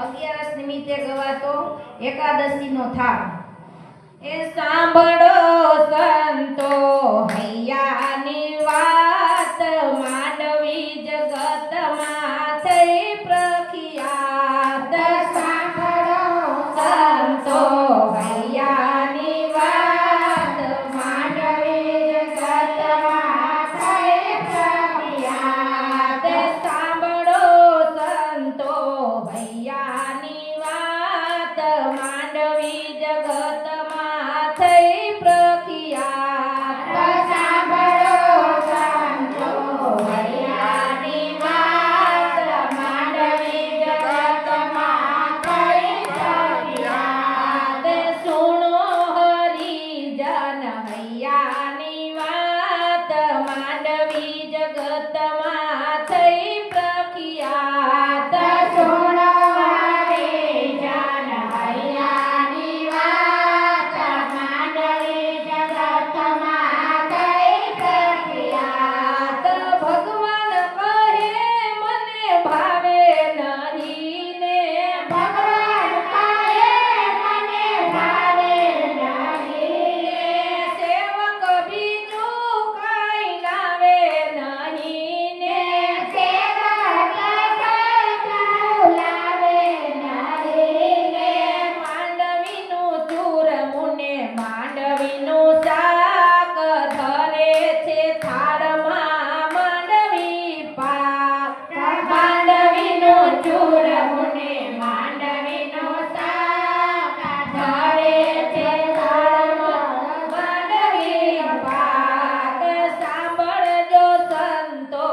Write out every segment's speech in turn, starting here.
અગિયારસ નિમિત્તે ગવાતો એકાદશીનો થાળ એ સાંભળો સંતો હૈયાની વાત માંડવી જગતમાં થઈ પ્રખ્યાત સાંભળો સંતો હૈયાની વાત માંડવી જગતમાં થઈ પ્રખ્યાત સાંભળો સંતો હૈયાની વાત માંડવી જગતમાં થઈ પ્રખ્યાત સાંભળો સંતો હૈયાની વાત માંડવી જગતમાં થઈ પ્રખ્યાત સુણો હરિજન હૈયાની વાત માંડવી જગતમાં થઈ પ્રખ્યાત સુણો હરિજન હૈયાની વાત માંડવી જગતમાં થઈ પ્રખ્યાત ભગવાન કહે મને ભાવે નહીં ને ભગવાન કહે મને ભાવે નહીં સેવક બીજું કાંઈ લાવે નહીં ને સેવક બીજું લાવે નહીં ને માંડવીનું ચૂરમું ને માંડવીનું શાક ધરે છે થાળમાં માંડવી પાક માંડવીનું ચૂરમું ને માંડવીનું શાક ધરે છે થાળમાં માંડવી પાક સાંભળજો સંતો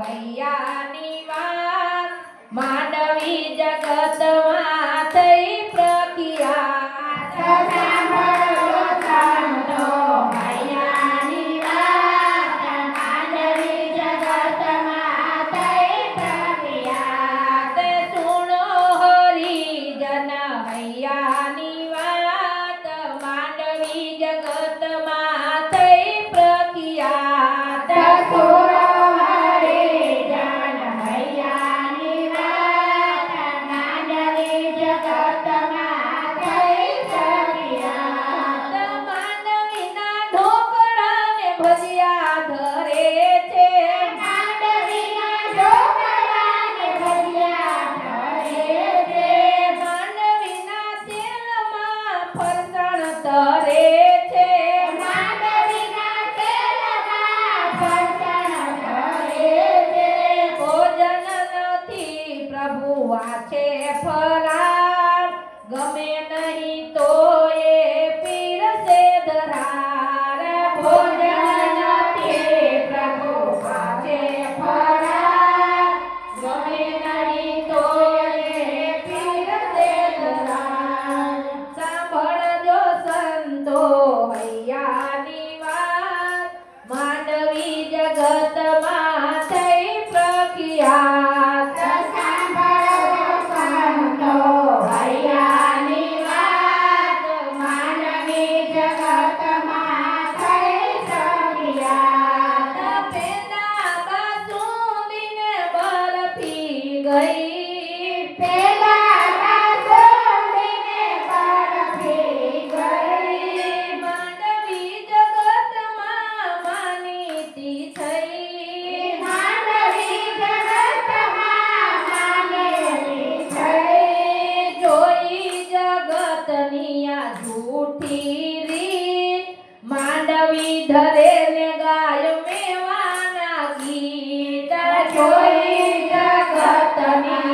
હૈયાની વાત માંડવી જગતમાં થઈ પ્રખ્યાત સાંભળજો સંતો હૈયાની વાત માંડવી જગતમાં થઈ પ્રખ્યાત સુણો હરિજન હૈયાની વાત માંડવી જગતમાં થઈ પ્રખ્યાત સુણો હરિજન હૈયાની વાત માંડવી જગતમાં થઈ પ્રખ્યાત માંડવીના ઢોકળા ને ભજીયા ધરે છે માંડવીના ઢોકળા ને ભજીયા ધરે છે માંડવીના તેલમાં ફરસાણ તરે છે માંડવીના તેલમાં ફરસાણ તરે છે ભોજન નથી પ્રભુ આ છે ફરાળ ગમે નહીં તો એ પીરસે ધરાર ભોજન નથી પ્રભુ આ છે ફરાળ ગમે નહીં તો એ પીરસે ધરાર સાંભળજો સંતો હૈયાની વાત માંડવી જગતમાં થઈ પ્રખ્યાત સાંભળજો સંતો હૈયાની વાત માંડવી જગતમાં થઈ પ્રખ્યાત પેલા બાસુંદીને બરફી ગઈ પેલા બાસુંદીને બરફી ગઈ માંડવી જગતમાં માનીતી થઈ માંડવી જગતમાં માનીતી થઈ જોઈ જગતની આ જૂઠી રીત માંડવી ધરે ને ગાય મેવાના ગીત જોઈ જગતની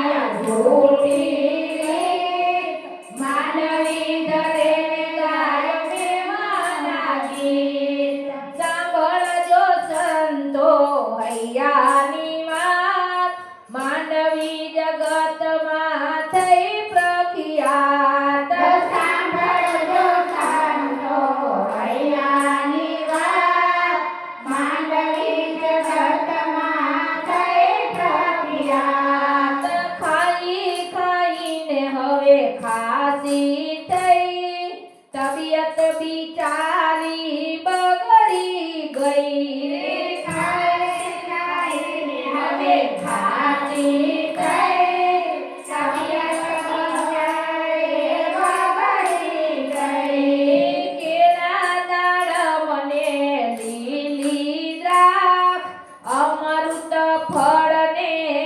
ને